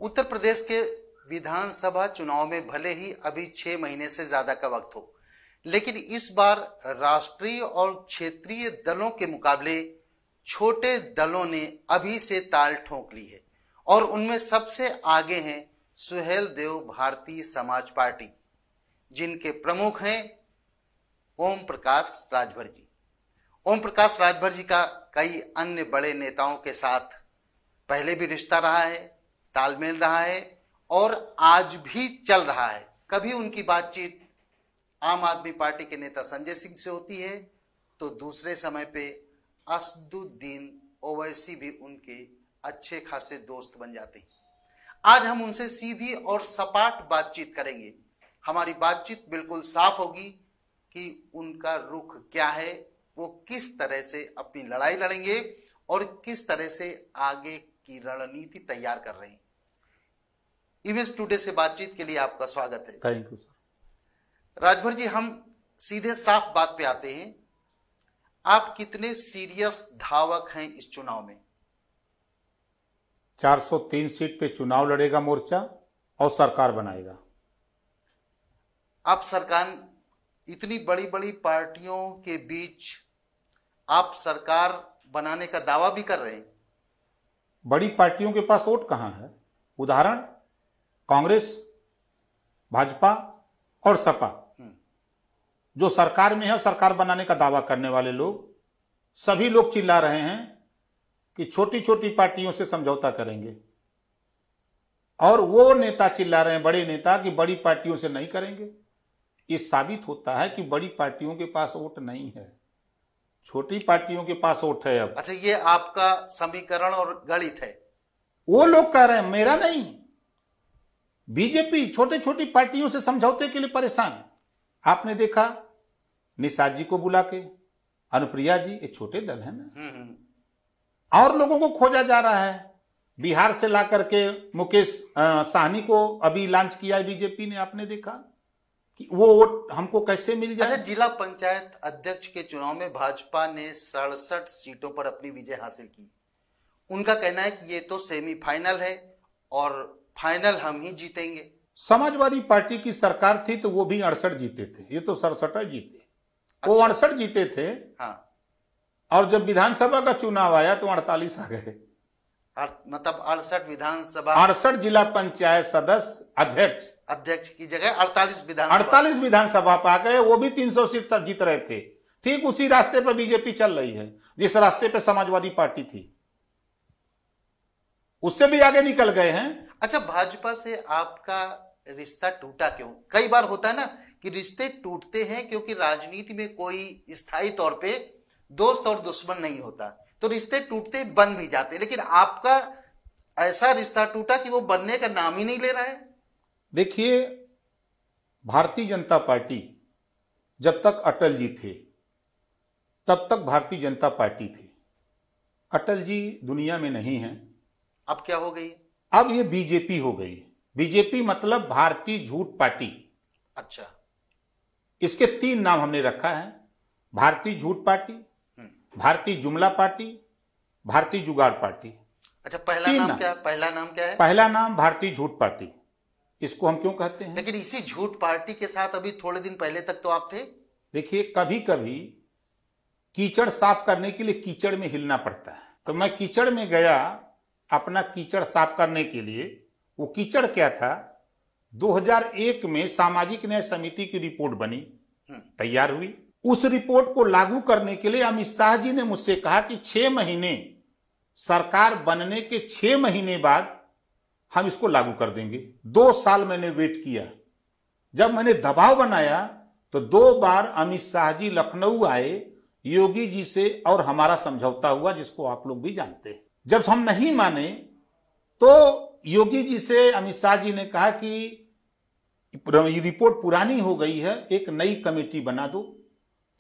उत्तर प्रदेश के विधानसभा चुनाव में भले ही अभी 6 महीने से ज्यादा का वक्त हो, लेकिन इस बार राष्ट्रीय और क्षेत्रीय दलों के मुकाबले छोटे दलों ने अभी से ताल ठोक ली है और उनमें सबसे आगे हैं सुहेल देव भारतीय समाज पार्टी, जिनके प्रमुख हैं ओम प्रकाश राजभर जी। ओम प्रकाश राजभर जी का कई अन्य बड़े नेताओं के साथ पहले भी रिश्ता रहा है, तालमेल रहा है और आज भी चल रहा है। कभी उनकी बातचीत आम आदमी पार्टी के नेता संजय सिंह से होती है तो दूसरे समय पे असदुद्दीन ओवैसी भी उनके अच्छे खासे दोस्त बन जाते हैं। आज हम उनसे सीधी और सपाट बातचीत करेंगे। हमारी बातचीत बिल्कुल साफ होगी कि उनका रुख क्या है, वो किस तरह से अपनी लड़ाई लड़ेंगे और किस तरह से आगे की रणनीति तैयार कर रहे हैं। इवेंट्स टुडे से बातचीत के लिए आपका स्वागत है। Thank you sir. Rajbhar ji, हम सीधे साफ बात पे आते हैं। आप कितने सीरियस धावक हैं इस चुनाव में? 403 सीट पे चुनाव लड़ेगा मोर्चा और सरकार बनाएगा। आप सरकार, इतनी बड़ी बड़ी पार्टियों के बीच आप सरकार बनाने का दावा भी कर रहे हैं। बड़ी पार्टियों के पास वोट कहां है? उदाहरण कांग्रेस, भाजपा और सपा जो सरकार में है, सरकार बनाने का दावा करने वाले लोग, सभी लोग चिल्ला रहे हैं कि छोटी छोटी पार्टियों से समझौता करेंगे। और वो नेता चिल्ला रहे हैं, बड़े नेता, कि बड़ी पार्टियों से नहीं करेंगे। ये साबित होता है कि बड़ी पार्टियों के पास वोट नहीं है, छोटी पार्टियों के पास वोट है। अब अच्छा, ये आपका समीकरण और गणित है? वो लोग कह रहे हैं, मेरा नहीं। बीजेपी छोटे छोटी पार्टियों से समझौते के लिए परेशान। आपने देखा निषाद जी को बुला के, अनुप्रिया जी, ये छोटे दल है ना। और लोगों को खोजा जा रहा है। बिहार से ला करके मुकेश साहनी को अभी लॉन्च किया है बीजेपी ने। आपने देखा कि वो वोट हमको कैसे मिल जाए। अच्छा, जिला पंचायत अध्यक्ष के चुनाव में भाजपा ने 67 सीटों पर अपनी विजय हासिल की। उनका कहना है कि ये तो सेमीफाइनल है और फाइनल हम ही जीतेंगे। समाजवादी पार्टी की सरकार थी तो वो भी 68 जीते थे, ये तो 67 जीते। अच्छा। वो 68 जीते थे। हाँ। और जब विधानसभा का चुनाव आया तो 48 आ गए। मतलब 68 विधानसभा, 68 जिला पंचायत सदस्य अध्यक्ष की जगह 48 विधानसभा पा गए। वो भी 300 सीट सब जीत रहे थे। ठीक उसी रास्ते पर बीजेपी चल रही है जिस रास्ते पे समाजवादी पार्टी थी, उससे भी आगे निकल गए हैं। अच्छा, भाजपा से आपका रिश्ता टूटा क्यों? कई बार होता है ना कि रिश्ते टूटते हैं क्योंकि राजनीति में कोई स्थायी तौर पे दोस्त और दुश्मन नहीं होता, तो रिश्ते टूटते बन भी जाते हैं। लेकिन आपका ऐसा रिश्ता टूटा कि वो बनने का नाम ही नहीं ले रहा है। देखिए, भारतीय जनता पार्टी जब तक अटल जी थे तब तक भारतीय जनता पार्टी थी। अटल जी दुनिया में नहीं है। अब क्या हो गई? अब ये बीजेपी हो गई। बीजेपी मतलब भारतीय झूठ पार्टी। अच्छा। इसके 3 नाम हमने रखा है: भारतीय झूठ पार्टी, भारतीय जुमला पार्टी, भारतीय जुगाड़ पार्टी। अच्छा, पहला नाम क्या है? पहला नाम भारतीय झूठ पार्टी। इसको हम क्यों कहते हैं? लेकिन इसी झूठ पार्टी के साथ अभी थोड़े दिन पहले तक तो आप थे। देखिए, कभी कभी कीचड़ साफ करने के लिए कीचड़ में हिलना पड़ता है। तो मैं कीचड़ में गया अपना कीचड़ साफ करने के लिए। वो कीचड़ क्या था? 2001 में सामाजिक न्याय समिति की रिपोर्ट बनी, तैयार हुई। उस रिपोर्ट को लागू करने के लिए अमित शाह जी ने मुझसे कहा कि 6 महीने, सरकार बनने के 6 महीने बाद हम इसको लागू कर देंगे। 2 साल मैंने वेट किया। जब मैंने दबाव बनाया तो 2 बार अमित शाह जी लखनऊ आए, योगी जी से और हमारा समझौता हुआ, जिसको आप लोग भी जानते हैं। जब हम नहीं माने तो योगी जी से अमित शाह जी ने कहा कि ये रिपोर्ट पुरानी हो गई है, एक नई कमेटी बना दो।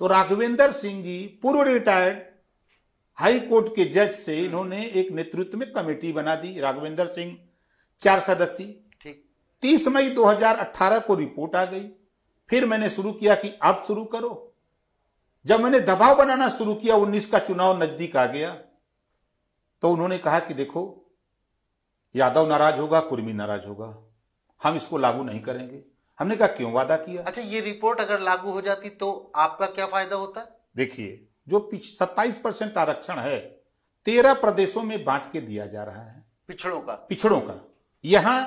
तो राघवेंद्र सिंह जी, पूर्व रिटायर्ड हाई कोर्ट के जज से, इन्होंने एक नेतृत्व में कमेटी बना दी। राघवेंद्र सिंह 4 सदस्यीय। ठीक। 30 मई 2018 को रिपोर्ट आ गई। फिर मैंने शुरू किया कि अब शुरू करो। जब मैंने दबाव बनाना शुरू किया, 19 का चुनाव नजदीक आ गया, तो उन्होंने कहा कि देखो, यादव नाराज होगा, कुर्मी नाराज होगा, हम इसको लागू नहीं करेंगे। हमने कहा क्यों वादा किया? अच्छा, ये रिपोर्ट अगर लागू हो जाती तो आपका क्या फायदा होता? देखिए, जो 27% आरक्षण है 13 प्रदेशों में बांट के दिया जा रहा है, पिछड़ों का। यहां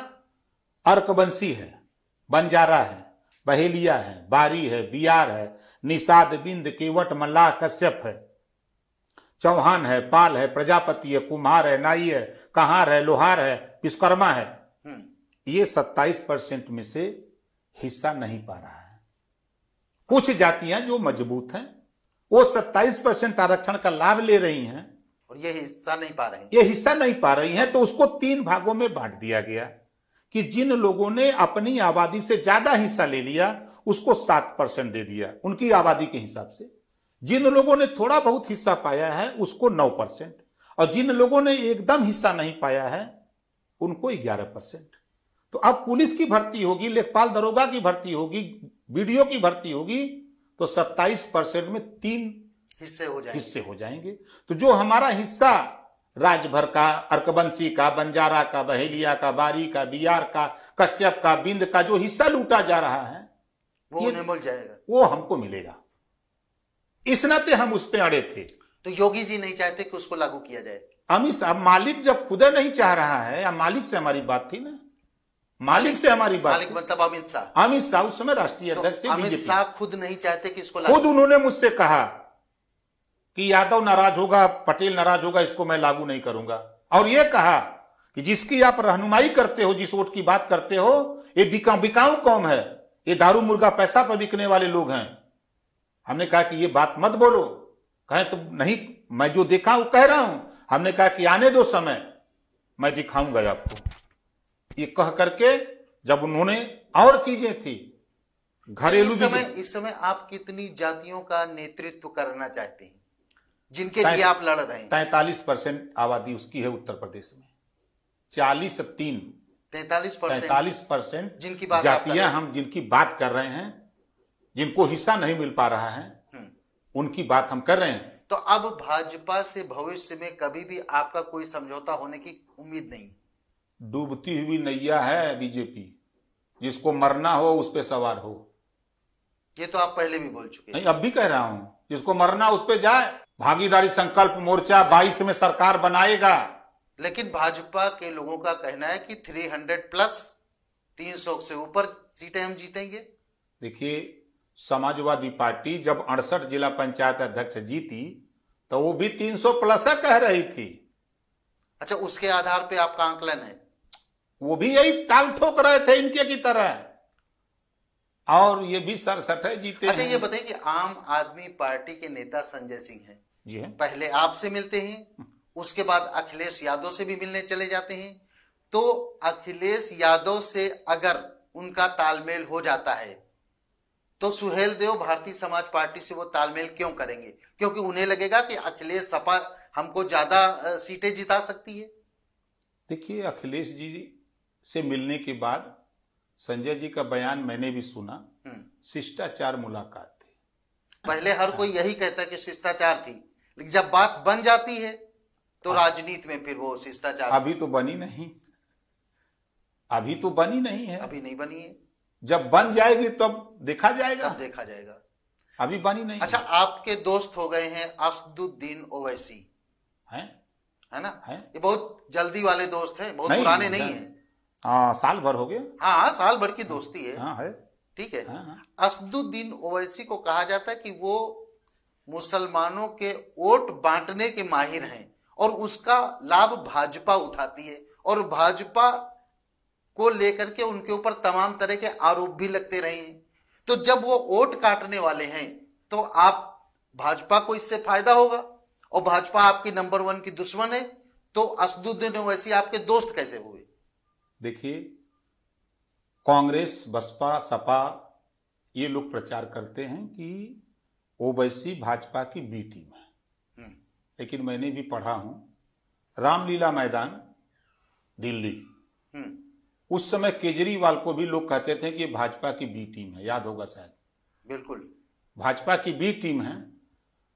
अर्कबंसी है, बंजारा है, बहेलिया है, बारी है, बियार है, निषाद, बिंद, केवट, मल्लाह, कश्यप है, चौहान है, पाल है, प्रजापति है, कुम्हार है, नाई है, कहार है, लोहार है, विश्वकर्मा है। ये 27% में से हिस्सा नहीं पा रहा है। कुछ जातियां जो मजबूत हैं वो 27% आरक्षण का लाभ ले रही हैं और ये हिस्सा नहीं पा रही हैं। तो उसको 3 भागों में बांट दिया गया कि जिन लोगों ने अपनी आबादी से ज्यादा हिस्सा ले लिया उसको 7% दे दिया उनकी आबादी के हिसाब से। जिन लोगों ने थोड़ा बहुत हिस्सा पाया है उसको 9%, और जिन लोगों ने एकदम हिस्सा नहीं पाया है उनको 11%। तो अब पुलिस की भर्ती होगी, लेखपाल दरोगा की भर्ती होगी, बीडीओ की भर्ती होगी, तो 27% में 3 हिस्से हो जाएंगे। तो जो हमारा हिस्सा राज्य भर का, अर्कबंसी का, बंजारा का, बहेलिया का, बारी का, बियार का, कश्यप का, बिंद का जो हिस्सा लूटा जा रहा है वो उन्हें मिल जाएगा, वो हमको मिलेगा। इस नाते हम उस पर अड़े थे। तो योगी जी नहीं चाहते कि उसको लागू किया जाए? अमित शाह, मालिक जब खुद नहीं चाह रहा है, या मालिक से हमारी बात थी ना, मालिक से हमारी बात, मालिक मतलब अमित शाह उस समय राष्ट्रीय अध्यक्ष थे। अमित शाह खुद नहीं चाहते कि इसको लागू? खुद उन्होंने मुझसे कहा कि यादव नाराज होगा, पटेल नाराज होगा, इसको मैं लागू नहीं करूंगा। और यह कहा कि जिसकी आप रहनुमाई करते हो, जिस वोट की बात करते हो, ये बिकाऊ कौम है, ये दारू मुर्गा पैसा पर बिकने वाले लोग हैं। हमने कहा कि ये बात मत बोलो। कहें तो नहीं, मैं जो देखा वो कह रहा हूं। हमने कहा कि आने दो समय, मैं दिखाऊंगा आपको। ये कह करके जब उन्होंने, और चीजें थी घरेलू, इस समय आप कितनी जातियों का नेतृत्व करना चाहते हैं जिनके लिए आप लड़ रहे हैं? 43% आबादी उसकी है उत्तर प्रदेश में। 43% जिनकी बात जातियां हम जिनकी बात कर रहे हैं, जिनको हिस्सा नहीं मिल पा रहा है, उनकी बात हम कर रहे हैं। तो अब भाजपा से भविष्य में कभी भी आपका कोई समझौता होने की उम्मीद नहीं? डूबती हुई नैया है बीजेपी, जिसको मरना हो उस पे सवार हो। ये तो आप पहले भी बोल चुके हैं। नहीं, अब भी कह रहा हूं, जिसको मरना उस पे जाए। भागीदारी संकल्प मोर्चा 22 में सरकार बनाएगा। लेकिन भाजपा के लोगों का कहना है कि 300+ 300 से ऊपर सीटें हम जीतेंगे। देखिए, समाजवादी पार्टी जब 68 जिला पंचायत अध्यक्ष जीती तो वो भी 300+ कह रही थी। अच्छा, उसके आधार पे आपका आंकलन है? वो भी यही ताल ठोक रहे थे इनके की तरह, और ये भी 67 जीते। अच्छा, ये बताइए कि आम आदमी पार्टी के नेता संजय सिंह हैं जी, पहले आपसे मिलते हैं, उसके बाद अखिलेश यादव से भी मिलने चले जाते हैं। तो अखिलेश यादव से अगर उनका तालमेल हो जाता है तो सुहेल देव भारतीय समाज पार्टी से वो तालमेल क्यों करेंगे? क्योंकि उन्हें लगेगा कि अखिलेश सपा हमको ज्यादा सीटें जिता सकती है। देखिए, अखिलेश जी से मिलने के बाद संजय जी का बयान मैंने भी सुना, शिष्टाचार मुलाकात थी। पहले हर कोई यही कहता है कि शिष्टाचार थी, लेकिन जब बात बन जाती है तो राजनीति में फिर वो शिष्टाचार अभी तो बनी नहीं है। अभी नहीं बनी है। जब बन जाएगी तब देखा जाएगा। अभी बनी नहीं। अच्छा, आपके दोस्त हो गए हैं असदुद्दीन ओवैसी, है ना? ये बहुत जल्दी वाले दोस्त हैं, बहुत पुराने नहीं है। साल भर हो गया। हाँ, साल भर की दोस्ती है। है। ठीक है। असदुद्दीन ओवैसी को कहा जाता है कि वो मुसलमानों के वोट बांटने के माहिर हैं और उसका लाभ भाजपा उठाती है, और भाजपा को लेकर के उनके ऊपर तमाम तरह के आरोप भी लगते रहे हैं। तो जब वो वोट काटने वाले हैं तो आप, भाजपा को इससे फायदा होगा, और भाजपा आपकी नंबर 1 की दुश्मन है, तो असदुद्दीन ओवैसी आपके दोस्त कैसे हुए? देखिए, कांग्रेस, बसपा, सपा ये लोग प्रचार करते हैं कि ओवैसी भाजपा की बी टीम है। लेकिन मैंने भी पढ़ा हूं, रामलीला मैदान दिल्ली, उस समय केजरीवाल को भी लोग कहते थे कि ये भाजपा की बी टीम है, याद होगा शायद। बिल्कुल, भाजपा की बी टीम है।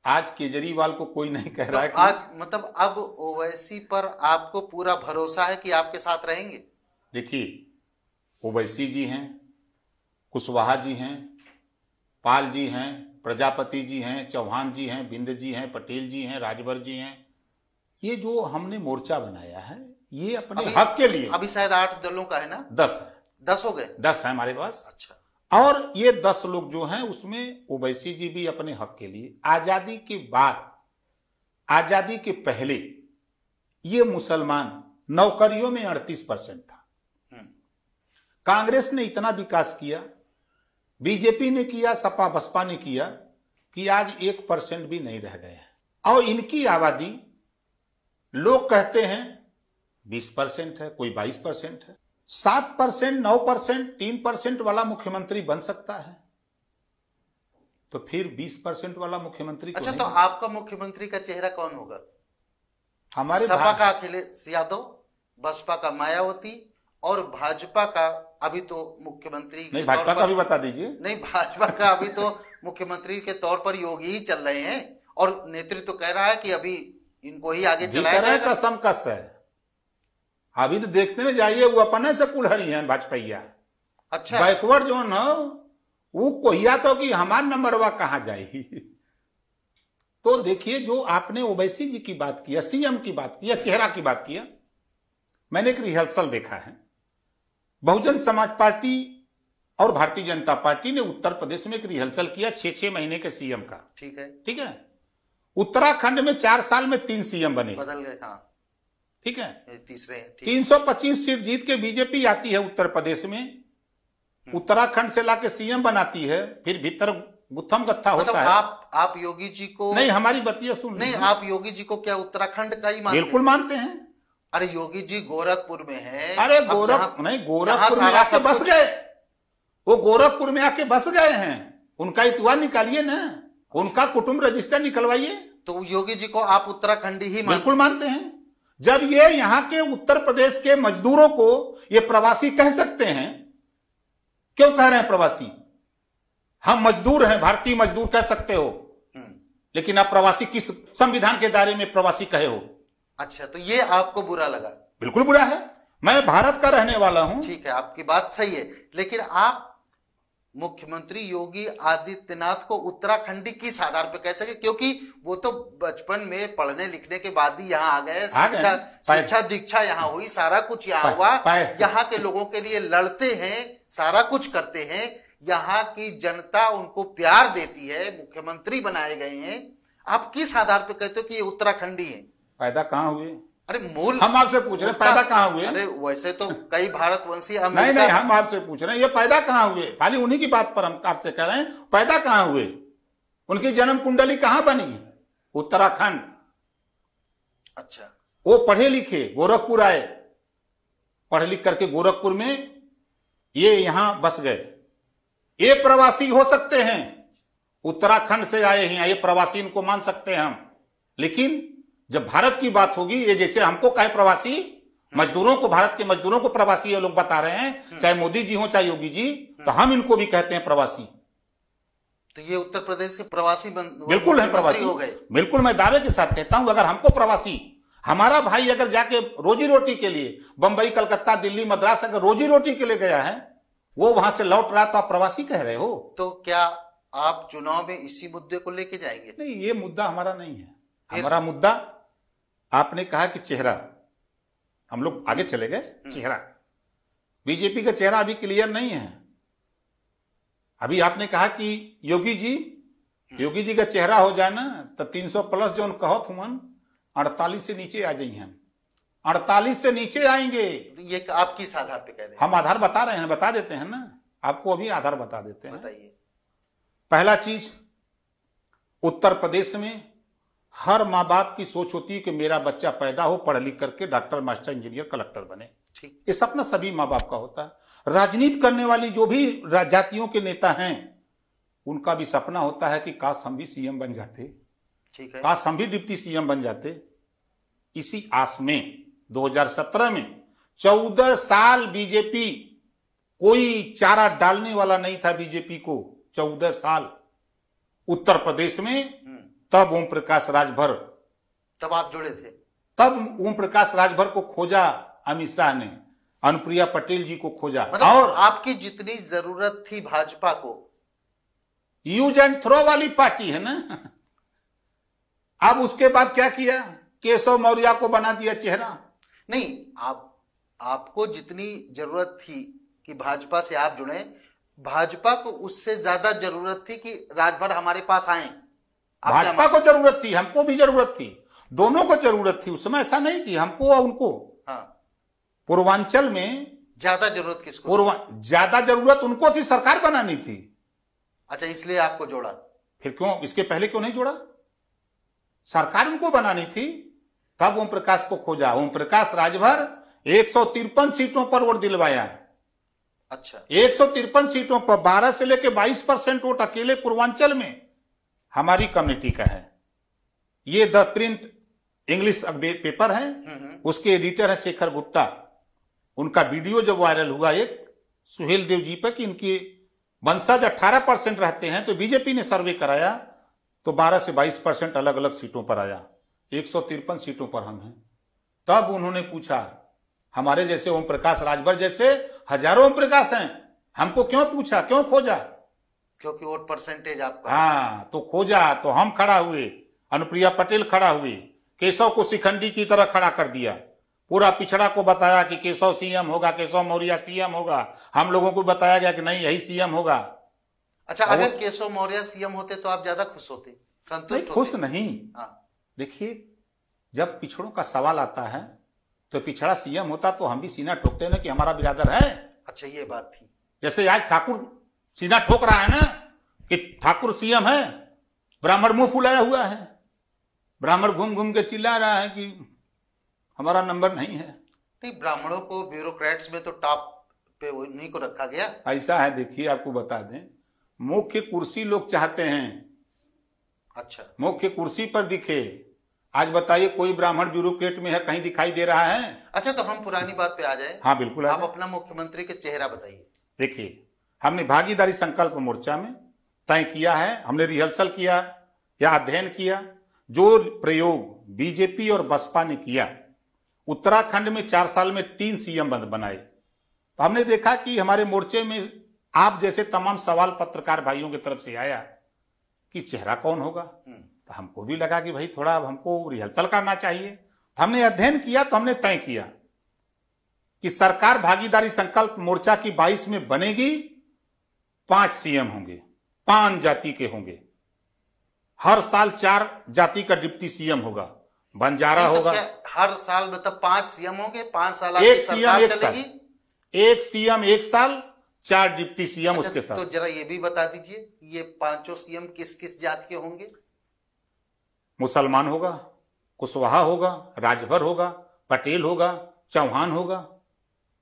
आज केजरीवाल को कोई नहीं कह रहा है तो आज मतलब अब ओवैसी पर आपको पूरा भरोसा है कि आपके साथ रहेंगे? देखिए, ओवैसी जी हैं, कुशवाहा जी हैं, पाल जी हैं, प्रजापति जी हैं, चौहान जी हैं, बिंद जी हैं, पटेल जी हैं, राजभर जी हैं। ये जो हमने मोर्चा बनाया है ये अपने हक के लिए। अभी शायद 8 दलों का है ना? 10 हो गए? 10 है हमारे पास। अच्छा। और ये 10 लोग जो हैं उसमें ओवैसी जी भी अपने हक के लिए। आजादी के बाद, आजादी के पहले ये मुसलमान नौकरियों में 38% था। कांग्रेस ने इतना विकास किया, बीजेपी ने किया, सपा बसपा ने किया कि आज 1% भी नहीं रह गए हैं। और इनकी आबादी लोग कहते हैं 20% है, कोई 22% है। 7%, 9%, 3% वाला मुख्यमंत्री बन सकता है, तो फिर 20% वाला मुख्यमंत्री अच्छा, तो आपका मुख्यमंत्री का चेहरा कौन होगा? हमारे सपा का अखिलेश यादव, बसपा का मायावती और भाजपा का अभी तो मुख्यमंत्री नहीं, भाजपा का भी बता दीजिए। नहीं, भाजपा का अभी तो मुख्यमंत्री के तौर पर योगी ही चल रहे हैं और नेतृत्व कह रहा है कि अभी इनको ही आगे चलाया जाएगा। कसम कस है, अभी तो देखते में जाइए, वो अपने से कुल्हड़ी है भाजपा। अच्छा, बैकवर्ड जो न वो कोहिया तो कि हमार नंबरवा कहां जाएगी। तो देखिए, जो आपने ओवैसी जी की बात किया, सीएम की बात किया, चेहरा की बात किया, मैंने एक रिहर्सल देखा है। बहुजन समाज पार्टी और भारतीय जनता पार्टी ने उत्तर प्रदेश में एक रिहर्सल किया 6-6 महीने के सीएम का। ठीक है, ठीक है। उत्तराखंड में 4 साल में 3 सीएम बने, बदल गए। हाँ, ठीक है। तीसरे 325 सीट जीत के बीजेपी आती है उत्तर प्रदेश में, उत्तराखंड से लाके सीएम बनाती है, फिर भीतर गुत्थम गत्था मतलब होता है। आप योगी जी को नहीं, हमारी बतिया सुन। नहीं, आप योगी जी को क्या उत्तराखंड का ही मानते? बिल्कुल मानते हैं। अरे योगी जी गोरखपुर में है। अरे गोरखपुर में आके बस गए, वो गोरखपुर में आके बस गए हैं, उनका इतवा निकालिए ना, उनका कुटुंब रजिस्टर निकलवाइए। तो योगी जी को आप उत्तराखंडी ही बिल्कुल मानते हैं। जब ये यहाँ के उत्तर प्रदेश के मजदूरों को ये प्रवासी कह सकते हैं, क्यों कह रहे हैं प्रवासी? हम मजदूर हैं, भारतीय मजदूर कह सकते हो, लेकिन आप प्रवासी किस संविधान के दायरे में प्रवासी कहे हो? अच्छा, तो ये आपको बुरा लगा? बिल्कुल बुरा है, मैं भारत का रहने वाला हूं। ठीक है, आपकी बात सही है, लेकिन आप मुख्यमंत्री योगी आदित्यनाथ को उत्तराखंडी किस आधार पर कहते हैं? क्योंकि वो तो बचपन में पढ़ने लिखने के बाद ही यहाँ आ गए, शिक्षा दीक्षा यहाँ हुई, सारा कुछ यहाँ हुआ, यहाँ के लोगों के लिए लड़ते हैं, सारा कुछ करते हैं, यहाँ की जनता उनको प्यार देती है, मुख्यमंत्री बनाए गए हैं। आप किस आधार पर कहते हो कि ये उत्तराखंडी है? पैदा कहां हुए? अरे मूल हम आपसे पूछ रहे हैं, पैदा कहां हुए? अरे वैसे तो कई भारतवंशी नहीं, हम आपसे पूछ रहे हैं ये पैदा कहां हुए? खाली उन्हीं की बात पर हम आपसे कह रहे हैं, पैदा कहां हुए? उनकी जन्म कुंडली कहां बनी? उत्तराखंड। अच्छा, वो पढ़े लिखे, गोरखपुर आए, पढ़ लिख करके गोरखपुर में ये यहां बस गए। ये प्रवासी हो सकते हैं, उत्तराखंड से आए हैं, ये प्रवासी इनको मान सकते हैं हम। लेकिन जब भारत की बात होगी, ये जैसे हमको कहे प्रवासी, मजदूरों को, भारत के मजदूरों को प्रवासी ये लोग बता रहे हैं, चाहे मोदी जी हो चाहे योगी जी, तो हम इनको भी कहते हैं प्रवासी। तो ये उत्तर प्रदेश के प्रवासी बिल्कुल है, प्रवासी हो गए। बिल्कुल, मैं दावे के साथ कहता हूं, अगर हमको प्रवासी, हमारा भाई अगर जाके रोजी रोटी के लिए बंबई, कलकत्ता, दिल्ली, मद्रास अगर रोजी रोटी के लिए गया है, वो वहां से लौट रहा, तो आप प्रवासी कह रहे हो? तो क्या आप चुनाव में इसी मुद्दे को लेके जाएंगे? नहीं, ये मुद्दा हमारा नहीं है। हमारा मुद्दा, आपने कहा कि चेहरा, हम लोग आगे चले गए। चेहरा, बीजेपी का चेहरा अभी क्लियर नहीं है। अभी आपने कहा कि योगी जी का चेहरा हो जाए ना, तो 300 प्लस जो कहत हुआ 48 से नीचे आ जाइए। हम 48 से नीचे आएंगे। ये आप किस आधार पे कह रहे हैं? हम आधार बता रहे हैं, बता देते हैं ना आपको, अभी आधार बता देते हैं। बताइए। पहला चीज, उत्तर प्रदेश में हर माँ बाप की सोच होती है कि मेरा बच्चा पैदा हो, पढ़ लिख करके डॉक्टर, मास्टर, इंजीनियर, कलेक्टर बने। ठीक, ये सपना सभी माँ बाप का होता है। राजनीति करने वाली जो भी जातियों के नेता हैं, उनका भी सपना होता है कि काश हम भी सीएम बन जाते, ठीक है, काश हम भी डिप्टी सीएम बन जाते। इसी आस में 2017 में 14 साल बीजेपी, कोई चारा डालने वाला नहीं था बीजेपी को। 14 साल उत्तर प्रदेश में तब ओम प्रकाश राजभर, तब आप जुड़े थे? तब ओम प्रकाश राजभर को खोजा अमित शाह ने, अनुप्रिया पटेल जी को खोजा। मतलब और आपकी जितनी जरूरत थी भाजपा को, यूज एंड थ्रो वाली पार्टी है ना। अब उसके बाद क्या किया, केशव मौर्य को बना दिया चेहरा। नहीं, आपको जितनी जरूरत थी कि भाजपा से आप जुड़े, भाजपा को उससे ज्यादा जरूरत थी कि राजभर हमारे पास आए। भाजपा को जरूरत थी, हमको भी जरूरत थी, दोनों को जरूरत थी। उस समय ऐसा नहीं कि हमको और उनको। हाँ। पूर्वांचल में ज्यादा जरूरत किसको? ज्यादा जरूरत उनको थी, सरकार बनानी थी। अच्छा, इसलिए आपको जोड़ा। फिर क्यों, इसके पहले क्यों नहीं जोड़ा? सरकार उनको बनानी थी, तब ओम प्रकाश को खोजा। ओम प्रकाश राजभर 153 सीटों पर वोट दिलवाया। अच्छा, 153 सीटों पर 12 से लेकर 22% वोट अकेले पूर्वांचल में हमारी कम्युनिटी का है। ये द प्रिंट इंग्लिश पेपर है, उसके एडिटर है शेखर गुप्ता। उनका वीडियो जब वायरल हुआ एक सुहेल देव जी पर कि इनके वंशज 18% रहते हैं, तो बीजेपी ने सर्वे कराया तो 12 से 22% अलग अलग सीटों पर आया। 153 सीटों पर हम हैं। तब उन्होंने पूछा, हमारे जैसे ओम प्रकाश राजभर जैसे हजारों ओम प्रकाश हैं, हमको क्यों पूछा, क्यों खोजा? क्योंकि वोट परसेंटेज आपका। हाँ, तो खोजा तो हम खड़ा हुए, अनुप्रिया पटेल खड़ा हुए, केशव को शिखंडी की तरह खड़ा कर दिया। पूरा पिछड़ा को बताया कि केशव सीएम होगा, केशव मौर्य सीएम होगा। हम लोगों को बताया गया कि नहीं, यही सीएम होगा। अच्छा, अगर केशव मौर्य सीएम होते तो आप ज्यादा खुश होते, संतुष्ट होते? खुश नहीं। हाँ। देखिए, जब पिछड़ों का सवाल आता है तो पिछड़ा सीएम होता तो हम भी सीना ठोकते ना कि हमारा बिरादर है। अच्छा, ये बात थी। जैसे आज ठाकुर सीना ठोक रहा है ना कि ठाकुर सीएम है, ब्राह्मण मुंह फुलाया हुआ है, ब्राह्मण घूम घूम के चिल्ला रहा है कि हमारा नंबर नहीं है। नहीं, ब्राह्मणों को ब्यूरोक्रेट्स में तो टॉप पे उन्हीं को रखा गया। ऐसा है, देखिए आपको बता दें, मुख्य कुर्सी लोग चाहते हैं। अच्छा, मुख्य कुर्सी पर दिखे। आज बताइए, कोई ब्राह्मण ब्यूरोक्रेट में है, कहीं दिखाई दे रहा है? अच्छा, तो हम पुरानी बात पे आ जाए। हाँ बिल्कुल। आप अपना मुख्यमंत्री के चेहरा बताइए। देखिए, हमने भागीदारी संकल्प मोर्चा में तय किया है, हमने रिहर्सल किया या अध्ययन किया। जो प्रयोग बीजेपी और बसपा ने किया, उत्तराखंड में 4 साल में 3 सीएम बनाए, तो हमने देखा कि हमारे मोर्चे में आप जैसे तमाम सवाल पत्रकार भाइयों की तरफ से आया कि चेहरा कौन होगा। तो हमको भी लगा कि भाई थोड़ा अब हमको रिहर्सल करना चाहिए। हमने अध्ययन किया तो हमने तय किया कि सरकार भागीदारी संकल्प मोर्चा की 22 में बनेगी, 5 सीएम होंगे, 5 जाति के होंगे, हर साल 4 जाति का डिप्टी सीएम होगा, बंजारा होगा। हर साल मतलब 5 सीएम होंगे, 5 साल एक आपकी सीएम सरकार एक चलेगी? साल, एक सीएम एक साल, 4 डिप्टी सीएम उसके साथ। तो जरा ये भी बता दीजिए, ये 5 सीएम किस किस जात के होंगे? मुसलमान होगा, कुशवाहा होगा, राजभर होगा, पटेल होगा, चौहान होगा।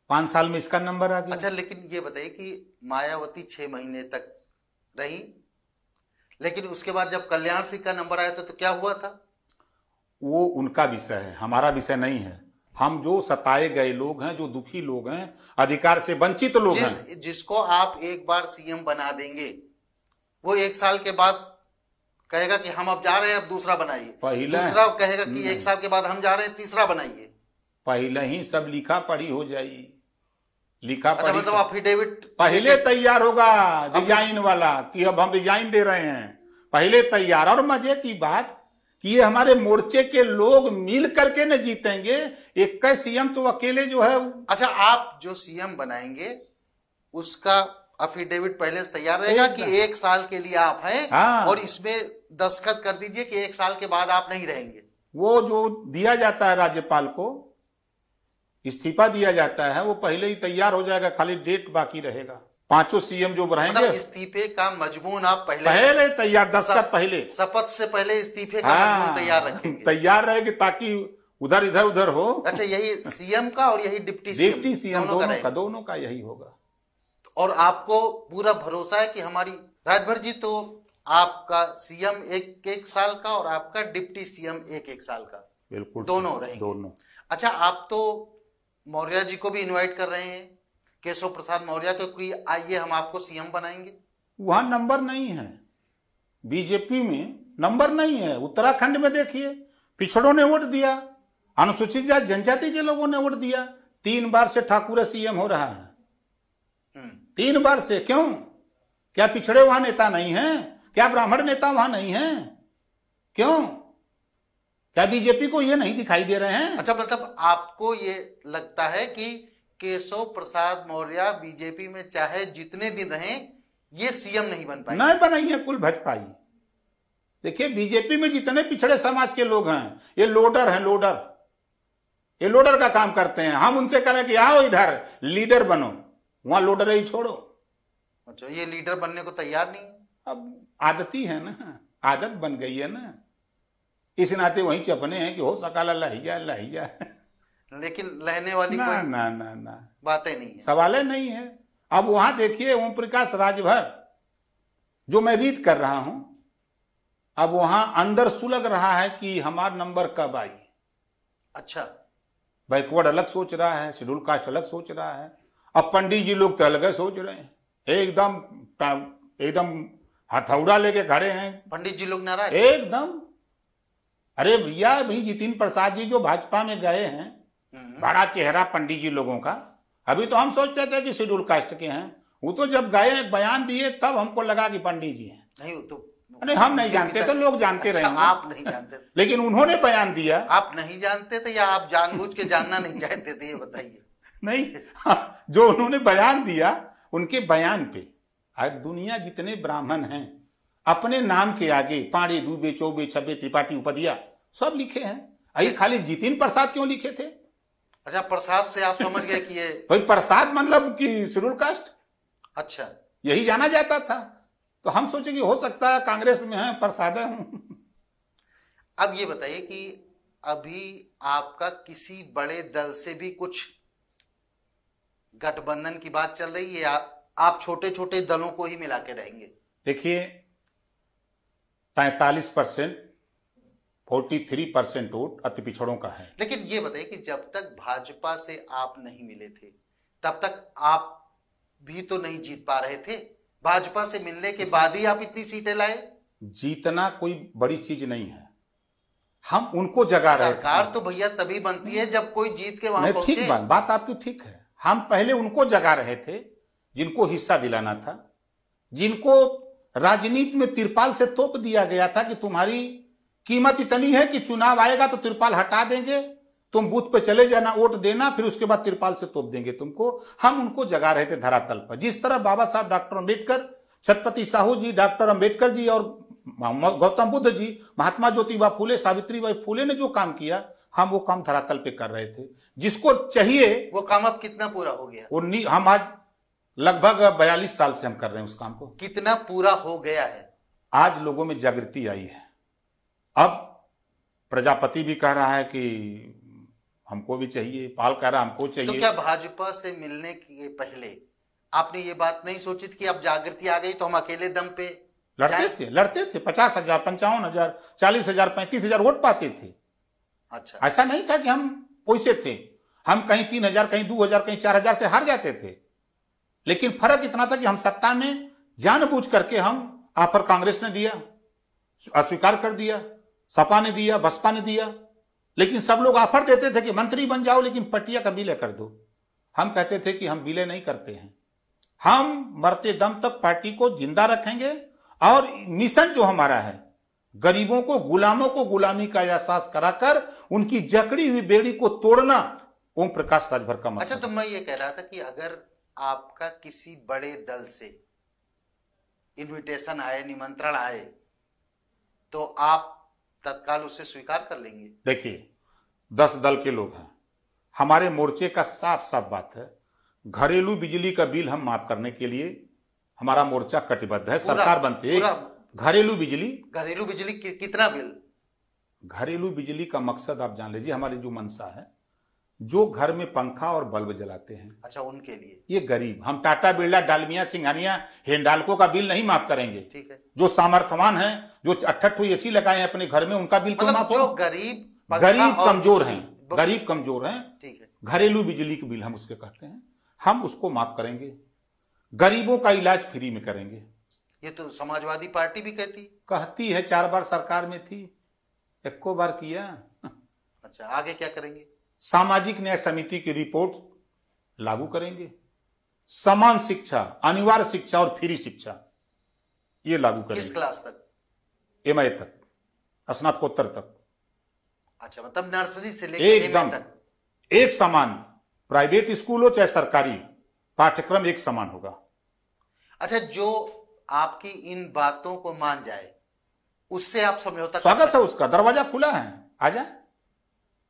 5 साल में इसका नंबर आ गया। अच्छा, लेकिन ये बताइए कि मायावती 6 महीने तक रही, लेकिन उसके बाद जब कल्याण सिंह का नंबर आया तो क्या हुआ था? वो उनका विषय है, हमारा विषय नहीं है। हम जो सताए गए लोग हैं, जो दुखी लोग हैं, अधिकार से वंचित लोग हैं, जिसको आप एक बार सीएम बना देंगे, वो 1 साल के बाद कहेगा कि हम अब जा रहे हैं, अब दूसरा बनाइए। दूसरा कहेगा कि 1 साल के बाद हम जा रहे हैं, तीसरा बनाइए। पहले ही सब लिखा पढ़ी हो जाएगी। लिखा पढ़ी मतलब अफिडेविट पहले तैयार होगा, डिजाइन वाला कि अब हम डिजाइन दे रहे हैं, पहले तैयार। और मजे की बात कि ये हमारे मोर्चे के लोग मिल करके न जीतेंगे, 21 सीएम तो अकेले जो है। अच्छा, आप जो सीएम बनाएंगे उसका अफिडेविट पहले से तैयार रहेगा कि 1 साल के लिए आप हैं। हाँ। और इसमें दस्तखत कर दीजिए कि 1 साल के बाद आप नहीं रहेंगे। वो जो दिया जाता है राज्यपाल को, इस्तीफा दिया जाता है, वो पहले ही तैयार हो जाएगा, खाली डेट बाकी रहेगा। 5 सीएम जो बढ़ाएंगे, मतलब इस्तीफे का मजमून आप पहले तैयार, दस्तखत पहले, शपथ से पहले इस्तीफे का मजमून तैयार रखेंगे, तैयार रहेगी ताकि उधर इधर उधर हो। अच्छा, यही सीएम का और यही डिप्टी सीएम दोनों का यही होगा। और आपको पूरा भरोसा है कि हमारी राजभर जी, तो आपका सीएम 1 साल का और आपका डिप्टी सीएम 1 साल का, बिल्कुल दोनों रहेंगे। दोनों। अच्छा, आप तो मौर्य जी को भी इनवाइट कर रहे हैं, केशव प्रसाद मौर्य को, कि आइए हम आपको सीएम बनाएंगे। वहां नंबर नहीं है। बीजेपी में नंबर नहीं है। उत्तराखंड में देखिए, पिछड़ों ने वोट दिया, अनुसूचित जाति जनजाति के लोगों ने वोट दिया। 3 बार से ठाकुर सीएम हो रहा है, 3 बार से। क्यों? क्या पिछड़े वहां नेता नहीं हैं? क्या ब्राह्मण नेता वहां नहीं हैं? क्यों? क्या बीजेपी को ये नहीं दिखाई दे रहे हैं? अच्छा, मतलब आपको ये लगता है कि केशव प्रसाद मौर्य बीजेपी में चाहे जितने दिन रहे, ये सीएम नहीं बन पाए? नहीं बनाई है कुल भाजपाई। देखिए, बीजेपी में जितने पिछड़े समाज के लोग हैं, ये लोडर हैं, लोडर। ये लोडर का काम करते हैं। हम उनसे कहें कि आओ इधर लीडर बनो, वहां लोडर ही छोड़ो। अच्छा, ये लीडर बनने को तैयार नहीं है? अब आदती है ना, आदत बन गई है ना, इस नाते वहीं चपने हैं कि हो सका लहिया। लेकिन रहने वाली ना, कोई ना ना ना बातें नहीं है, सवाल नहीं है। अब वहां देखिए, ओम प्रकाश राजभर जो मैं रीड कर रहा हूं, अब वहां अंदर सुलग रहा है कि हमारा नंबर कब आई। अच्छा, बैकवर्ड अलग सोच रहा है, शेड्यूल कास्ट अलग सोच रहा है। अब पंडित जी लोग तो अलग सोच रहे हैं, एकदम हथौड़ा लेके खड़े हैं। पंडित जी लोग नाराज एकदम। अरे भैया, भाई जितिन प्रसाद जी जो भाजपा में गए हैं, बड़ा चेहरा पंडित जी लोगों का। अभी तो हम सोचते थे कि शेड्यूल कास्ट के हैं, वो तो जब गए बयान दिए तब हमको लगा कि पंडित जी हैं। नहीं, वो तो नहीं, हम नहीं जानते थे, लोग जानते अच्छा, रहेंगे। आप नहीं जानते थे, लेकिन उन्होंने बयान दिया। आप नहीं जानते थे या आप जानबूझ के जानना नहीं चाहते थे, ये बताइए। नहीं, जो उन्होंने बयान दिया, उनके बयान पे आज दुनिया जितने ब्राह्मण हैं अपने नाम के आगे पाड़े, दूबे, चौबे, छब्बे, त्रिपाठी, उपदिया सब लिखे हैं। अरे खाली जितिन प्रसाद क्यों लिखे थे? अच्छा, प्रसाद से आप समझ गए कि ये भाई प्रसाद मतलब कि शेड्यूल कास्ट, अच्छा, यही जाना जाता था। तो हम सोचे कि हो सकता है कांग्रेस में है, प्रसाद हूं। अब ये बताइए कि अभी आपका किसी बड़े दल से भी कुछ गठबंधन की बात चल रही है या आप छोटे छोटे दलों को ही मिला के रहेंगे? देखिए, 43%, 43% वोट अति पिछड़ों का है। लेकिन ये बताइए कि जब तक भाजपा से आप नहीं मिले थे तब तक आप भी तो नहीं जीत पा रहे थे। भाजपा से मिलने के बाद ही आप इतनी सीटें लाए। जीतना कोई बड़ी चीज नहीं है, हम उनको जगा रहे थे। सरकार तो भैया तभी बनती है जब कोई जीत के वहां पहुंचे। ठीक बात आपकी ठीक है। हम पहले उनको जगा रहे थे जिनको हिस्सा दिलाना था, जिनको राजनीति में तिरपाल से तोप दिया गया था कि तुम्हारी कीमत इतनी है कि चुनाव आएगा तो तिरपाल हटा देंगे, तुम बूथ पे चले जाना, वोट देना, फिर उसके बाद तिरपाल से तोप देंगे तुमको। हम उनको जगा रहे थे धरातल पर। जिस तरह बाबा साहब डॉक्टर अंबेडकर, छत्रपति साहू जी, डॉक्टर अंबेडकर जी और गौतम बुद्ध जी, महात्मा ज्योतिबा फूले, सावित्रीबाई फूले ने जो काम किया, हम वो काम धरातल पे कर रहे थे। जिसको चाहिए वो काम अब कितना पूरा हो गया? हम आज लगभग 42 साल से हम कर रहे हैं उस काम को। कितना पूरा हो गया है? आज लोगों में जागृति आई है। अब प्रजापति भी कह रहा है कि हमको भी चाहिए, पाल कह रहा है हमको चाहिए। तो क्या भाजपा से मिलने के पहले आपने ये बात नहीं सोची थी कि अब जागृति आ गई तो हम अकेले दम पे लड़ते थे 50,000, 55,000, 40,000, 35,000 वोट पाते थे। अच्छा, ऐसा नहीं था कि हम पैसे थे, हम कहीं 3,000, कहीं 2,000, कहीं 4,000 से हार जाते थे। लेकिन फर्क इतना था कि हम सत्ता में जानबूझ करके हम ऑफर कांग्रेस ने दिया, अस्वीकार कर दिया, सपा ने दिया, बसपा ने दिया। लेकिन सब लोग ऑफर देते थे कि मंत्री बन जाओ लेकिन पटिया का विलय कर दो। हम कहते थे कि हम विलय नहीं करते हैं, हम मरते दम तक पार्टी को जिंदा रखेंगे। और मिशन जो हमारा है, गरीबों को, गुलामों को गुलामी का एहसास कराकर उनकी जकड़ी हुई बेड़ी को तोड़ना ओम प्रकाश राजभर का मकसद। अच्छा, तो मैं ये कह रहा था कि अगर आपका किसी बड़े दल से इनविटेशन आए, निमंत्रण आए, तो आप तत्काल उसे स्वीकार कर लेंगे? देखिए, 10 दल के लोग हैं, हमारे मोर्चे का साफ साफ बात है, घरेलू बिजली का बिल हम माफ करने के लिए हमारा मोर्चा कटिबद्ध है। सरकार बनते घरेलू बिजली कितना बिल? घरेलू बिजली का मकसद आप जान लीजिए, हमारी जो मंशा है, जो घर में पंखा और बल्ब जलाते हैं, अच्छा, उनके लिए, ये गरीब, हम टाटा बिरला, डालमिया, सिंघानिया, हिंडाल्को का बिल नहीं माफ करेंगे। ठीक है। जो सामर्थ्यवान हैं, जो 68 एसी लगाए हैं अपने घर में, उनका बिल तो माफ हो। जो गरीब कमजोर हैं, ठीक है, घरेलू बिजली के बिल हम उसके कहते हैं, हम उसको माफ करेंगे। गरीबों का इलाज फ्री में करेंगे। ये तो समाजवादी पार्टी भी कहती है 4 बार सरकार में थी, एको बार किया। अच्छा, आगे क्या करेंगे? सामाजिक न्याय समिति की रिपोर्ट लागू करेंगे। समान शिक्षा, अनिवार्य शिक्षा और फ्री शिक्षा ये लागू करेंगे। किस क्लास तक? MA तक, स्नातकोत्तर तक। अच्छा, मतलब नर्सरी से लेकर एकदम MA तक एक समान, प्राइवेट स्कूल हो चाहे सरकारी, पाठ्यक्रम एक समान होगा। अच्छा, जो आपकी इन बातों को मान जाए उससे आप समझौता कर स्वागत सकते है हैं? उसका, दरवाजा खुला है, आ जाए।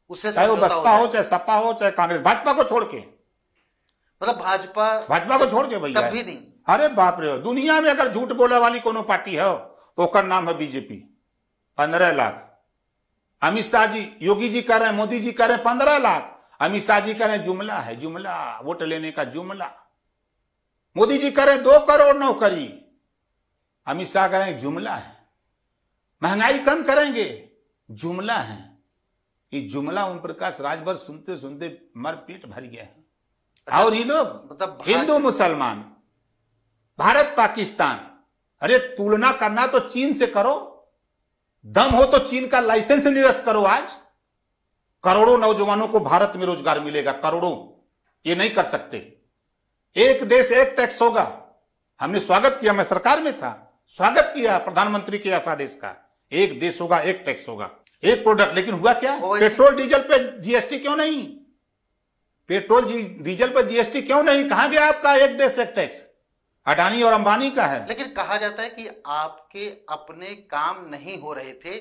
उससे चाहे वो समझौता बसपा हो जाए? चाहे सपा हो चाहे कांग्रेस, भाजपा को छोड़ के, मतलब भाजपा को छोड़ के भैया, तब भी नहीं? अरे बाप रे, दुनिया में अगर झूठ बोले वाली कोनो पार्टी है तो उसका नाम है बीजेपी। 15 लाख अमित शाह जी, योगी जी कह रहे हैं, मोदी जी कह रहे हैं 15 लाख, अमित शाह जी कह रहे हैं जुमला है, जुमला, वोट लेने का जुमला। मोदी जी कह रहे हैं 2 करोड़ नौकरी, अमित शाह कह रहे हैं जुमला है। महंगाई कम करेंगे, जुमला है। ये जुमला ओम प्रकाश राजभर सुनते सुनते मर पेट भर गया है। अच्छा, और ये लोग मतलब हिंदू मुसलमान, भारत पाकिस्तान, अरे तुलना करना तो चीन से करो, दम हो तो चीन का लाइसेंस निरस्त करो। आज करोड़ों नौजवानों को भारत में रोजगार मिलेगा, करोड़ों। ये नहीं कर सकते। एक देश एक टैक्स होगा, हमने स्वागत किया, मैं सरकार में था, स्वागत किया प्रधानमंत्री के ऐसा देश का। एक देश होगा, एक टैक्स होगा, एक प्रोडक्ट। लेकिन हुआ क्या? पेट्रोल डीजल पे जीएसटी क्यों नहीं? पेट्रोल डीजल पर जीएसटी क्यों नहीं? कहां गया आपका एक देश एक टैक्स? अडानी और अंबानी का है। लेकिन कहा जाता है कि आपके अपने काम नहीं हो रहे थे,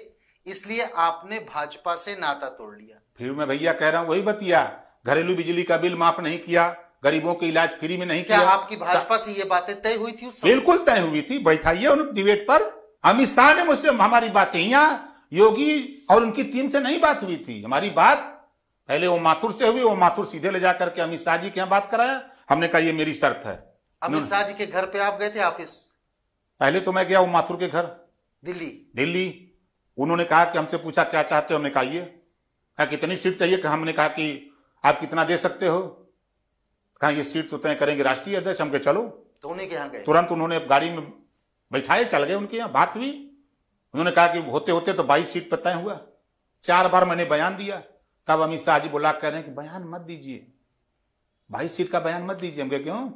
इसलिए आपने भाजपा से नाता तोड़ लिया। फिर मैं भैया कह रहा हूं वही बतिया, घरेलू बिजली का बिल माफ नहीं किया, गरीबों के इलाज फ्री में नहीं क्या किया। आपकी भाजपा से ये बातें तय हुई थी उस समय? बिल्कुल तय हुई थी, बैठाइए उन डिबेट पर। अमित शाह ने मुझसे हमारी बातें, यहां योगी और उनकी टीम से नहीं बात हुई थी। हमारी बात पहले वो माथुर से हुई, वो माथुर सीधे ले जाकर के अमित शाह जी के यहाँ बात कराया। हमने कहा ये मेरी शर्त है। अमित शाह जी के घर पे आप गए थे ऑफिस? पहले तो मैं गया वो माथुर के घर दिल्ली। उन्होंने कहा कि हमसे पूछा क्या चाहते हो, हमने कहा ये, कहा कितनी सीट चाहिए, कि हमने कहा कि आप कितना दे सकते हो, कहा ये सीट तो तय करेंगे राष्ट्रीय अध्यक्ष। हम कहे चलो, तो उन्हीं के यहाँ गए? तुरंत उन्होंने गाड़ी में बैठाए, चल गए उनके यहाँ, बात हुई। उन्होंने कहा कि होते होते तो 22 सीट पर तय हुआ। 4 बार मैंने बयान दिया, तब अमित शाह जी बुला कह रहे हैं कि बयान मत दीजिए, 22 सीट का बयान मत दीजिए। हम कहे क्यों?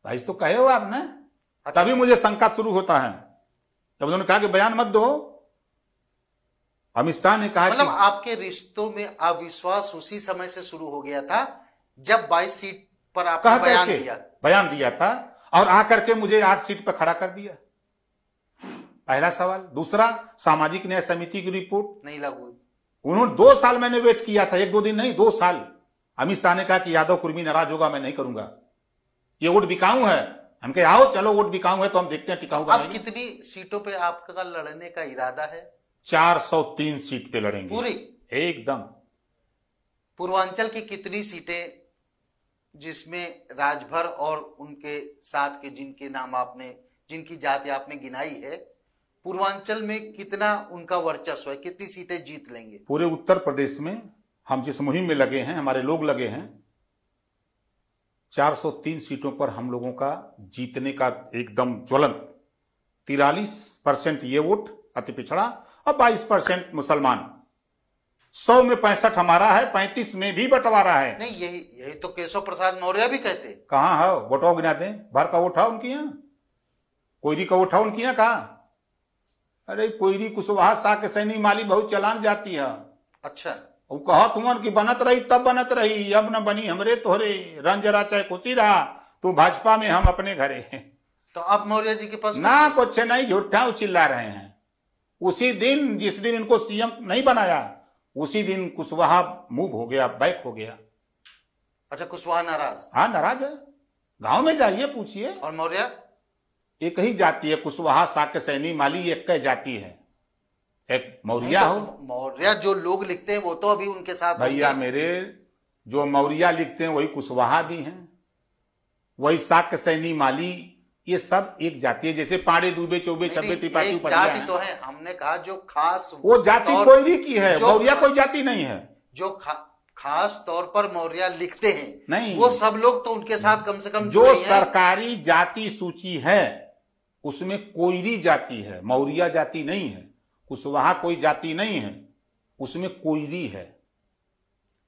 22 तो कहे हो आपने। अच्छा। तभी मुझे शंका शुरू होता है, जब उन्होंने कहा कि बयान मत दो। अमित शाह ने कहा मतलब आपके रिश्तों में अविश्वास उसी समय से शुरू हो गया था जब 22 सीट पर आपने बयान दिया था, और आकर के मुझे 8 सीट पर खड़ा कर दिया। पहला सवाल। दूसरा, सामाजिक न्याय समिति की रिपोर्ट नहीं लागू। उन्होंने 2 साल मैंने वेट किया था, 1-2 दिन नहीं, 2 साल। अमित शाह ने कहा कि यादव कुर्मी नाराज होगा, मैं नहीं करूंगा, ये वोट बिकाऊ है। हम कहे आओ चलो, वोट बिकाऊ है तो हम देखते हैं टिकाऊ का। अब कितनी सीटों पे आपका लड़ने का इरादा है? 403 सीट पे लड़ेंगे पूरी एकदम। पूर्वांचल की कितनी सीटें जिसमें राजभर और उनके साथ के जिनके नाम आपने, जिनकी जाति आपने गिनाई है, पूर्वांचल में कितना उनका वर्चस्व है, कितनी सीटें जीत लेंगे? पूरे उत्तर प्रदेश में हम जिस मुहिम में लगे हैं, हमारे लोग लगे हैं, 403 सीटों पर हम लोगों का जीतने का एकदम ज्वलंत। 43% ये वोट अति पिछड़ा और 22% मुसलमान। 100 में 65 हमारा है, 35 में भी बंटवारा है। नहीं, यही तो केशव प्रसाद मौर्य भी कहते। कहां है वोटो गिनाते? भर का वोट है उनकी यहाँ, कोयरी का वोट है उनकी यहाँ। कहा? अरे कोयरी कुशवाहा शाह के सैनी माली बहुत चलान जाती है। अच्छा। वो कहत हुआ कि बनत रही तब बनत रही, अब न बनी हमरे तोहरे, रंजरा चाहे खुशी रहा तू भाजपा में हम अपने घरे। तो अब मौर्य जी के पास ना कुछ नहीं, झूठा चिल्ला रहे हैं। उसी दिन जिस दिन इनको सीएम नहीं बनाया, उसी दिन कुशवाहा मूव हो गया, बैक हो गया। अच्छा, कुशवाहा नाराज? हाँ नाराज है, गांव में जाइए पूछिए। और मौर्य? एक ही जाति है, कुशवाहा साक्य सैनी माली एक जाति है, एक मौर्य हो। मौर्य जो लोग लिखते हैं वो तो अभी उनके साथ भैया मेरे, जो मौर्य लिखते हैं वही कुशवाहा भी हैं, वही साक्य सैनी माली, ये सब एक जाति है। जैसे पाड़े दुबे चौबे छब्बे त्रिपाठी जाति तो है। हमने कहा जो खास वो जाति कोयरी की है, मौर्य कोई जाति नहीं है। जो खास तौर पर मौर्य लिखते हैं नहीं, वो सब लोग तो उनके साथ कम से कम जो सरकारी जाति सूची है उसमें कोयरी जाति है, मौर्या जाति नहीं है, कुशवाहा कोई जाति नहीं है, उसमें कोयरी है।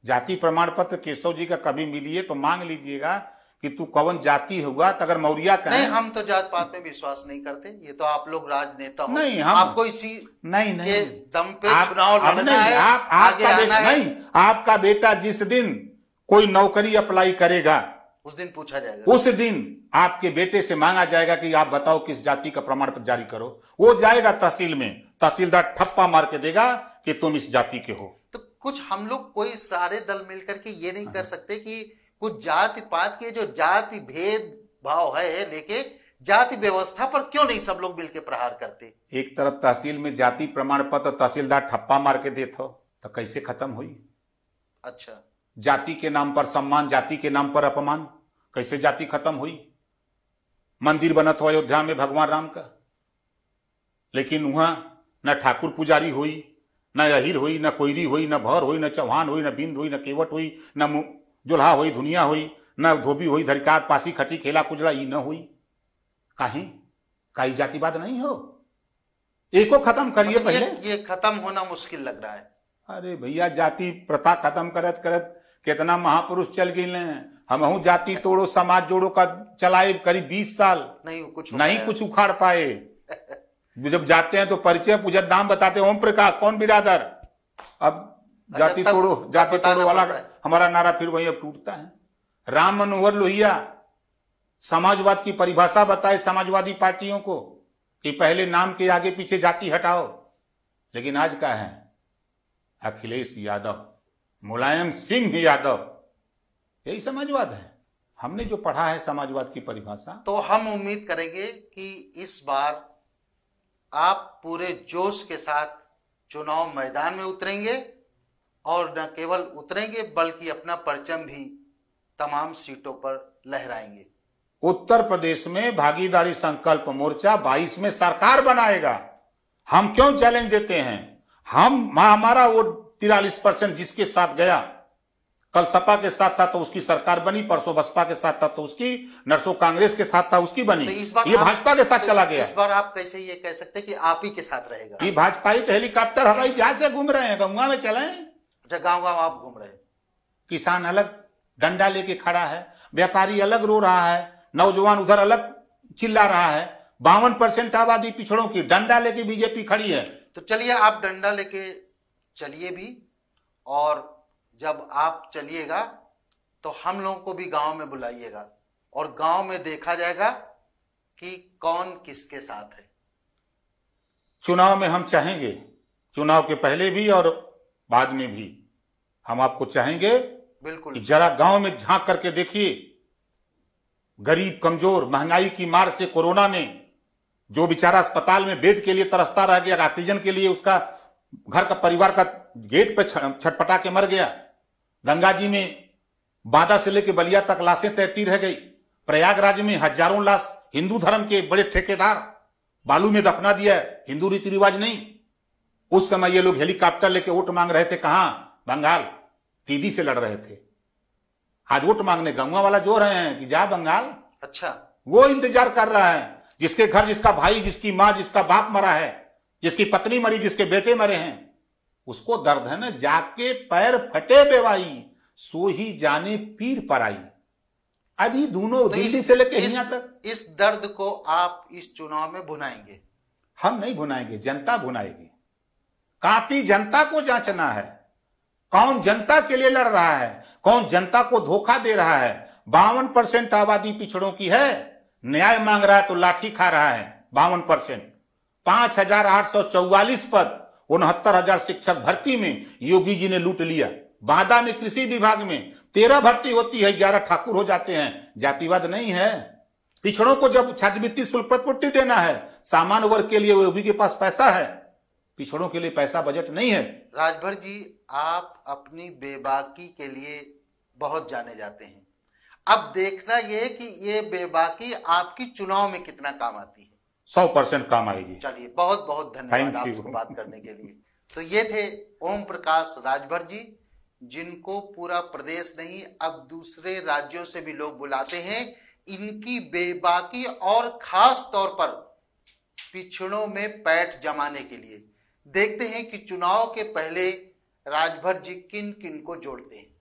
जाति प्रमाण पत्र केशव जी का कभी मिलिए तो मांग लीजिएगा कि तू कौन जाति होगा, तो अगर मौर्या का नहीं, हम तो जात पात में विश्वास नहीं करते। ये तो आप लोग राजनेता हो, नहीं, हम आपको इसी नहीं के दम पे चुनाव लड़ना है, आगे आना है। नहीं, आपका बेटा जिस दिन कोई नौकरी अप्लाई करेगा उस दिन पूछा जाएगा, उस दिन आपके बेटे से मांगा जाएगा कि आप बताओ किस जाति का प्रमाण पत्र जारी करो। वो जाएगा तहसील में, तहसीलदार ठप्पा मार के देगा कि तुम इस जाति के हो। तो कुछ हम लोग कोई सारे दल मिलकर के ये नहीं कर सकते कि कुछ जाति पात के जो जाति भेद भाव है लेके जाति व्यवस्था पर क्यों नहीं सब लोग मिलकर प्रहार करते? एक तरफ तहसील में जाति प्रमाण पत्र तहसीलदार ठप्पा मार के देते तो कैसे खत्म हुई? अच्छा, जाति के नाम पर सम्मान, जाति के नाम पर अपमान, कैसे जाति खत्म हुई? मंदिर बनत हो अयोध्या में भगवान राम का, लेकिन वहां न ठाकुर पुजारी हुई, न अहिर हुई, न कोयरी हुई, न भौर हुई, न चौहान हुई, न बिंद हुई, न केवट हुई, न जोल्हा हुई, दुनिया हुई, न धोबी हुई, धरिकार पासी खटी खेला कुजला ई न हुई। काहे काई जातिवाद नहीं हो? एको खत्म करिए मतलब पहले। ये खत्म होना मुश्किल लग रहा है। अरे भैया, जाति प्रथा खत्म करत करत कितना महापुरुष चल गए। हमहू जाति तोड़ो समाज जोड़ो का चलाए करीब 20 साल, नहीं कुछ उखाड़ पाए। जब जाते हैं तो परिचय पूछत, नाम बताते, ओम प्रकाश कौन बिरादर। अब जाति तोड़ो वाला हमारा नारा फिर वही अब टूटता है। राम मनोहर लोहिया समाजवाद की परिभाषा बताए समाजवादी पार्टियों को कि पहले नाम के आगे पीछे जाति हटाओ, लेकिन आज का है अखिलेश यादव, मुलायम सिंह यादव, यही समाजवाद है। हमने जो पढ़ा है समाजवाद की परिभाषा। तो हम उम्मीद करेंगे कि इस बार आप पूरे जोश के साथ चुनाव मैदान में उतरेंगे और न केवल उतरेंगे बल्कि अपना परचम भी तमाम सीटों पर लहराएंगे। उत्तर प्रदेश में भागीदारी संकल्प मोर्चा 22 में सरकार बनाएगा। हम क्यों चैलेंज देते हैं? हमारा वो 43% जिसके साथ गया, कल सपा के साथ था तो उसकी सरकार बनी, परसों बसपा के साथ था तो उसकी, नरसों कांग्रेस के साथ था उसकी बनी, तो इस बार ये भाजपा के साथ चला गया। इस बार आप कैसे ये कह सकते कि आप ही के साथ रहेगा? ये भाजपाई तो हेलीकॉप्टर हवाई जहाज से घूम रहे हैं, गंगा में चले। अच्छा, गांव गांव आप घूम रहे हैं। किसान अलग डंडा लेके खड़ा है, व्यापारी अलग रो रहा है, नौजवान उधर अलग चिल्ला रहा है। 52% आबादी पिछड़ों की डंडा लेके बीजेपी खड़ी है। तो चलिए, आप डंडा लेके चलिए भी, और जब आप चलिएगा तो हम लोगों को भी गांव में बुलाइएगा और गांव में देखा जाएगा कि कौन किसके साथ है। चुनाव में हम चाहेंगे, चुनाव के पहले भी और बाद में भी हम आपको चाहेंगे बिल्कुल कि जरा गांव में झांक करके देखिए। गरीब कमजोर महंगाई की मार से कोरोना में जो बेचारा अस्पताल में बेड के लिए तरसता रह गया, ऑक्सीजन के लिए उसका घर का परिवार का गेट पे छटपटा के मर गया। गंगा जी में बांदा से लेकर बलिया तक लाशें तैरती रह गई। प्रयागराज में हजारों लाश हिंदू धर्म के बड़े ठेकेदार बालू में दफना दिया, हिंदू रीति रिवाज नहीं। उस समय ये लोग हेलीकॉप्टर लेके वोट मांग रहे थे, कहां? बंगाल, टीबी से लड़ रहे थे। आज वोट मांगने गंगा वाला जो रहे हैं कि जा बंगाल। अच्छा, वो इंतजार कर रहा है जिसके घर जिसका भाई, जिसकी मां, जिसका बाप मरा है, जिसकी पत्नी मरी, जिसके बेटे मरे हैं, उसको दर्द है ना। जाके पैर फटे बेवाई, सो ही जाने पीर पराई। अभी दोनों दिल्ली से लेके यहां तक इस दर्द को आप इस चुनाव में भुनाएंगे? हम नहीं भुनाएंगे, जनता भुनाएगी। काफी जनता को जांचना है, कौन जनता के लिए लड़ रहा है, कौन जनता को धोखा दे रहा है। 52% आबादी पिछड़ों की है, न्याय मांग रहा है तो लाठी खा रहा है। 52%, 5,844 पद, 69,000 शिक्षक भर्ती में योगी जी ने लूट लिया। बांदा में कृषि विभाग में 13 भर्ती होती है, 11 ठाकुर हो जाते हैं। जातिवाद नहीं है। पिछड़ों को जब छात्रवृत्ति शुल्क प्रतिपूर्ति देना है, सामान्य वर्ग के लिए योगी के पास पैसा है, पिछड़ों के लिए पैसा बजट नहीं है। राजभर जी, आप अपनी बेबाकी के लिए बहुत जाने जाते हैं। अब देखना यह कि ये बेबाकी आपकी चुनाव में कितना काम आती है। 100% काम आएगी। चलिए, बहुत बहुत धन्यवाद आपको बात करने के लिए। तो ये थे ओम प्रकाश राजभर जी, जिनको पूरा प्रदेश नहीं अब दूसरे राज्यों से भी लोग बुलाते हैं। इनकी बेबाकी और खास तौर पर पिछड़ों में पैठ जमाने के लिए। देखते हैं कि चुनाव के पहले राजभर जी किन किन को जोड़ते हैं।